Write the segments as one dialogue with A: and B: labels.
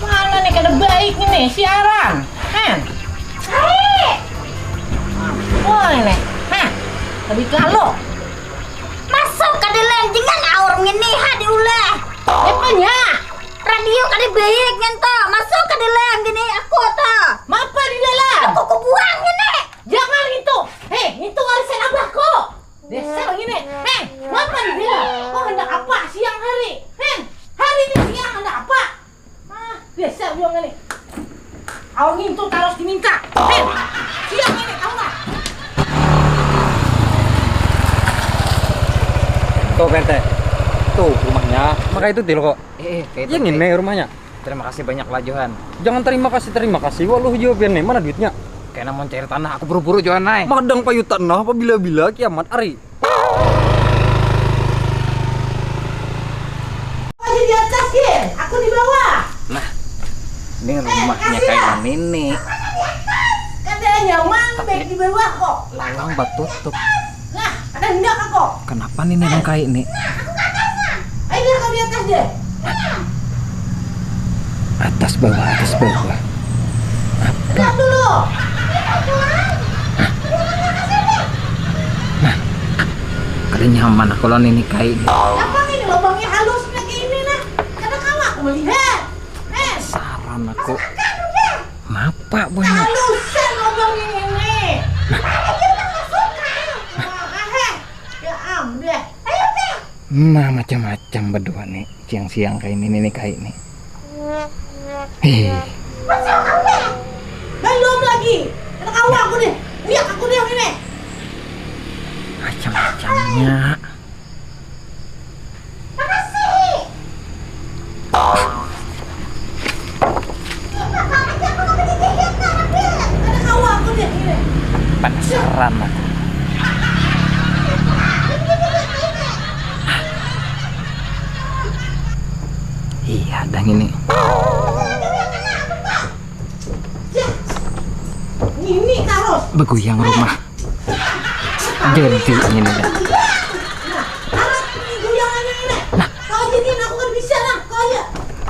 A: Mana nih kada baik nih siaran. Wah ini. Tapi kalau
B: masuk kada landingan aur ngene ha diulah.
A: apanya?
B: Radio kada baik ngento. Masuk kada lang gini aku to.
A: Mapa di dalam?
B: Aku buang ngene.
A: Jangan itu. Itu warisan abahku. Dasar gini. Mapa di dalam? Kau hendak apa siang hari? Hari ini siang hendak apa? Dasar buang ini. Awang itu harus diminta. Siang ini tahu nggak?
C: Tuh PT, tuh rumahnya. Maka itu til kok.
D: Kayak
C: Yang ini rumahnya.
D: Terima kasih banyak lah Johan.
C: Jangan terima kasih. Wah lu jawabin nih, mana duitnya?
D: Kayaknya mau cari tanah, aku buru-buru Johan naik.
C: Madang payu tanah apa bila-bila kiamat hari.
A: Aja di atas ya, aku di bawah.
D: Nah, ini rumahnya kayak ini.
A: Katanya nyaman, baik di bawah kok.
D: Lawang batu tutup.
A: Nah, ada hendak kok.
D: Kenapa nih yang kayak ini?
A: Ayo kau di atas deh.
D: Atas bawah.
A: Lihat dulu.
D: Kada nyaman aku lawan ini kayak ini.
A: Apa ini lubangnya halus kayak gini nah? Kada kau aku melihat.
D: Saran aku. Kenapa banyak?
A: Halusan lubangnya ini. Ya deh. Ayo deh.
D: Nah, macam-macam berdua nih. Siang-siang kayak ini kayak ini.
A: Belum lagi. Kada kau aku deh. Lihat aku deh ini.
D: Macam-macamnya.
A: Kada kau aku deh ini.
D: Penasaran aku. Iya, ada ini.
A: Ini terus.
D: Beguyang rumah. Jadi ini dah.
A: Harap ini goyangannya ini. Kau jadiin aku kan bisa lah. Kau aja.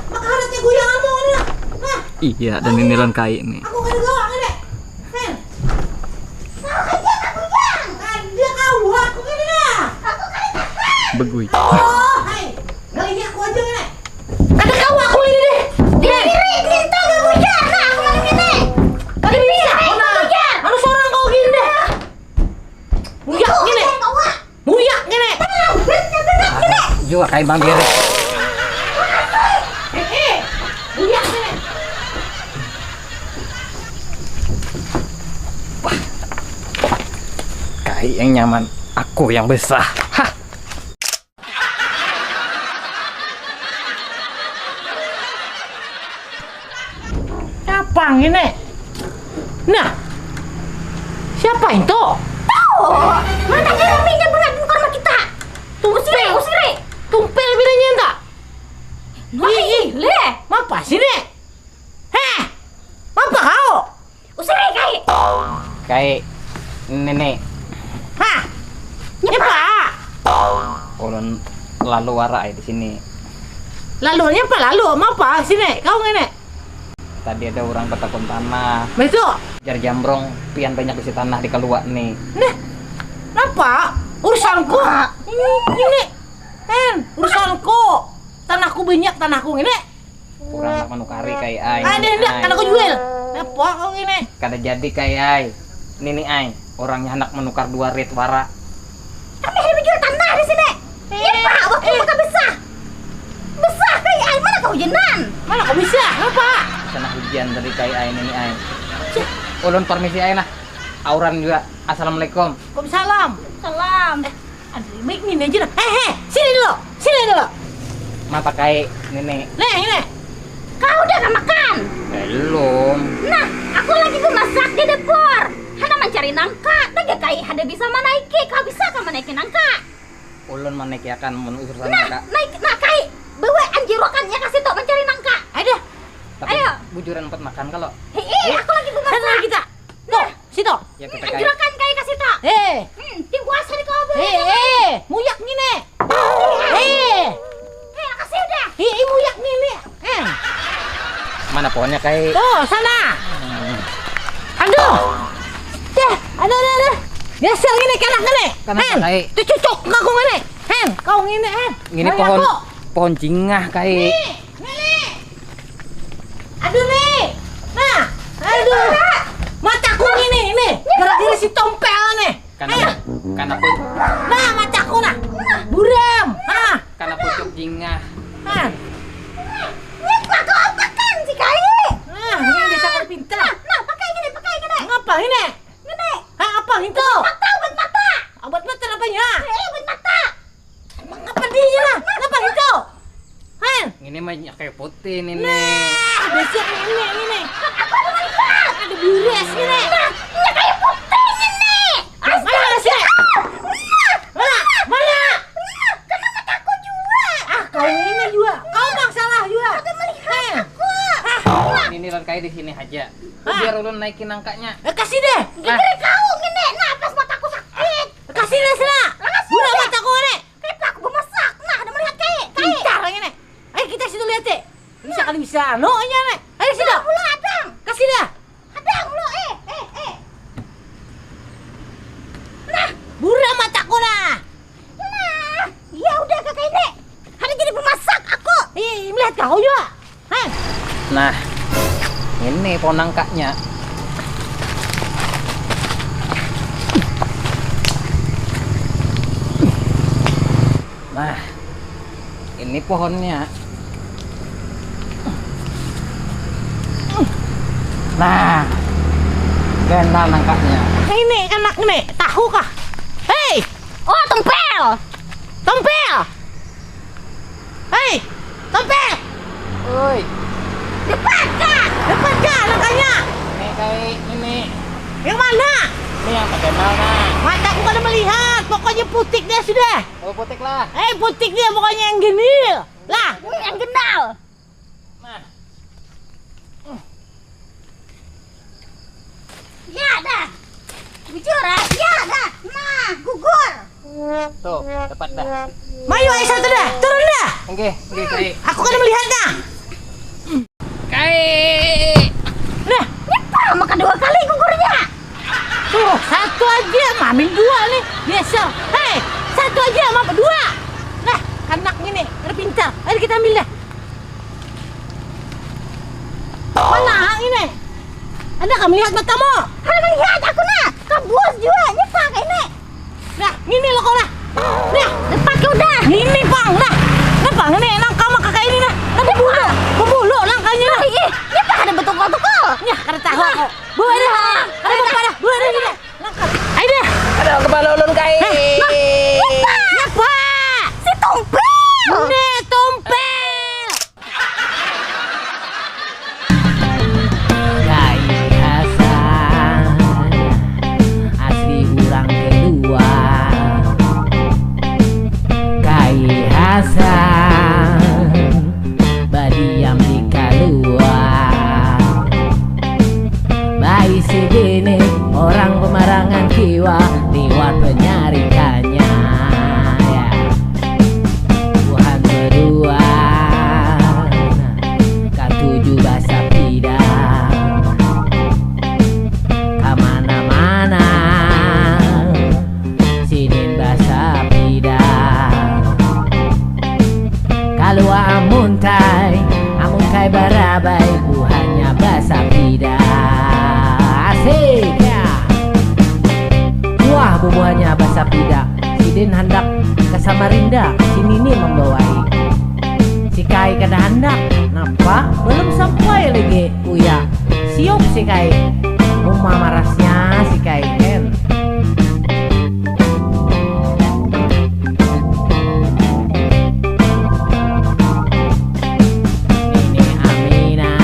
A: Maka harapnya goyanganmu ini lah. Nah,
D: Iya, dan ini lan kayak ini.
A: aku kada gawang ini. Ada kau aku ini lah.
D: Beguy.
A: Oh, hai. Kali ini aku aja ini. Kada kau aku ini deh.
B: Dia diri minta gak hujan. Nah, aku lagi ngene.
A: Kada bisa. Anu seorang kau gini deh. Muyak gini. Muyak gini.
D: Juga kayak Bang Gere.
A: Muyak gini.
D: Kayak yang nyaman, aku yang besar. Hah.
A: Apa ini? Nah, siapa itu?
B: Mana dia minta berat di rumah kita? Usire.
A: Tumpel bilangnya entah.
B: Le.
A: Apa sih nih? Apa kau?
B: Usire kai.
D: Kayak nenek
A: Apa?
D: ulun lalu warai di sini.
A: Lalunya apa lalu? Apa sini? Kau ngene?
D: Tadi ada orang ketakun tanah.
A: Besok.
D: Jar jambrong pian banyak isi tanah di keluar nih.
A: Nah, apa? Urusanku. Ini. Urusanku. Tanahku banyak, tanahku ngene.
D: Kurang nak menukari kayak ai.
A: Ada hendak kan aku jual. Apa kau ngene?
D: Kada jadi kayak ai. Nini ai, orangnya hendak menukar 2 rit wara.
B: Kami hendak jual tanah di sini. Ya Pak, waktu maka besar. Besar kai ai mana kau hujanan?
A: Mana kau bisa? Apa?
D: Kena hujan dari kayak ai nini ai. Ulun permisi ai nah. Auran juga. Assalamualaikum.
A: Waalaikumsalam.
B: Salam.
A: Aduh, baik nih aja dah. Sini dulu. Sini dulu.
D: Mata kayak nini.
A: Nih, ini.
B: Kau udah gak makan?
D: Belum.
B: Nah, aku lagi memasak di dapur. Hana mencari nangka. Daga kai hada bisa menaiki. Kau bisa kan menaiki nangka?
D: Ulun menaiki menusur sana
B: Nah,
D: kak.
B: naik nak kai. Bawa anjirokannya kasih tok mencari nangka.
A: Ada.
D: Tapi
B: Ayo.
D: bujuran empat makan kalau.
B: Hei, aku lagi memasak.
A: sana kita. Tuh, situ.
D: Ya kita kai.
B: Jurakan kai kasih tak. Tim kuasa di kau
A: Muyak gini.
B: kasih udah.
A: Muyak gini.
D: Mana pohonnya kai?
A: Tuh, sana. Aduh. Aduh. Geser gini kanak gini.
D: Kenapa, Kai?
A: Tuh cucuk ngaku gini. Kau gini,
D: Ini pohon jingah kai.
A: Nih. Aduh nih. Nah, aduh. Mataku ini. Gara-gara si tompel nih.
D: Karena
A: Nah, mataku nah. Buram.
D: karena pucuk jingah.
B: Ini kau apakan si kai?
A: Ini bisa kau pintar.
B: Nah, pakai gini.
A: Ngapa ini?
B: Gini.
A: Apa itu?
B: Mata, obat mata.
A: Obat mata apanya?
B: Obat mata.
A: Ngapa dia lah? Ngapa itu?
D: Ini mah kayak putih ini.
A: Besok ini. Ada bures ini.
B: Ini kayak putih ini.
A: Mana sih? Mana?
B: Kena mataku juga.
A: Kau ini juga. Kau bang salah juga.
D: Ini lon kai di sini aja. Biar ulun naikin angkanya.
A: Kasih deh.
B: Gini kau gini. Nah, pas mataku sakit.
A: Kasih deh sana. Budak mataku ini.
B: Kayak aku bemasak. Nah, ada melihat kai.
A: Pintar ini. Ayo kita situ lihat deh. Bisa kali bisa. No nya nih. Ayo situ.
B: Mula adang.
A: Kasih dah.
B: Adang lo Nah,
A: Budak mataku nah.
B: ya udah kakak ini. Hari jadi pemasak aku.
A: Melihat kau juga.
D: Nah, ini pohon nangkanya. Nah, ini pohonnya. Nah, kena nangkanya.
A: Ini enak nih. Tahu kah? Hei,
B: Oh, tompel.
A: tompel. Hei, tompel.
D: Oi,
B: Depan kak.
A: Depan kah nangkanya?
D: ini kayak ini.
A: Yang mana?
D: Ini yang pakai mana?
A: Mataku kada melihat. Pokoknya putik dia sudah.
D: Oh, putik lah.
A: Putik dia pokoknya yang gini. Lah.
B: Yang gendal.
D: Nah,
B: Ya dah. Bicara. Ya dah. Nah, gugur.
D: tuh, dapat dah.
A: Mayu ayo satu dah. Turun dah.
D: Oke, kai.
A: Aku kada melihatnya.
D: Kai.
A: Nah,
B: Nyepa makan 2 kali gugurnya.
A: tuh satu aja. Mami 2 nih. Biasa. Hei, satu aja mama 2. Nah, anak ini ada pintar. Ayo kita ambil dah. Mana ini? Anda kan melihat matamu?
B: Hal melihat aku nak. Kabus juga. Nyepa kayak ini.
A: Nah, ini loh kau lah. Nah,
B: Depan ke udah.
A: ini bang. Nah, bang ini nangka mah kakak ini nah. Ada bulu. Bulu nangkanya nah.
B: Nyepa ada betul-betul.
A: Ya, kada tahu aku. Buat dah. Ada apa dah? Buat dah ini. Nangka. Ayo dah.
D: Aduh, kepala ulun kai.
A: Apa?
B: Si tompel.
A: Nih, tompel.
E: Kai Hasan asli orang kedua. Kai Hasan badiam di Kaluar. Bayi segini orang pemarangan jiwa lewat penyarikannya ya. Tuhan berdua K7 bahasa pidang Kamana-mana Sinin bahasa pidang Kalau amun kai barabai buahnya bahasa pidang Asik ya. Wah bubuhannya bahasa pidang Sidin hendak ke Samarinda Sini nih membawai Si Kai kada hendak. Napa? Belum sampai lagi Uya. Siop si Kai. Rumah marasnya si Kai kan. Ini Aminah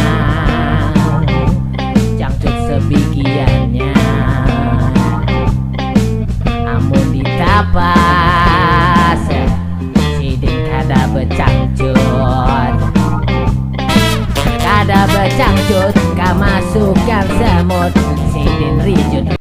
E: jangcut sebikiannya. Amun ditapas Sidin kada becangcut. Kada cangcut, kau masukkan semut. Sidin Rijun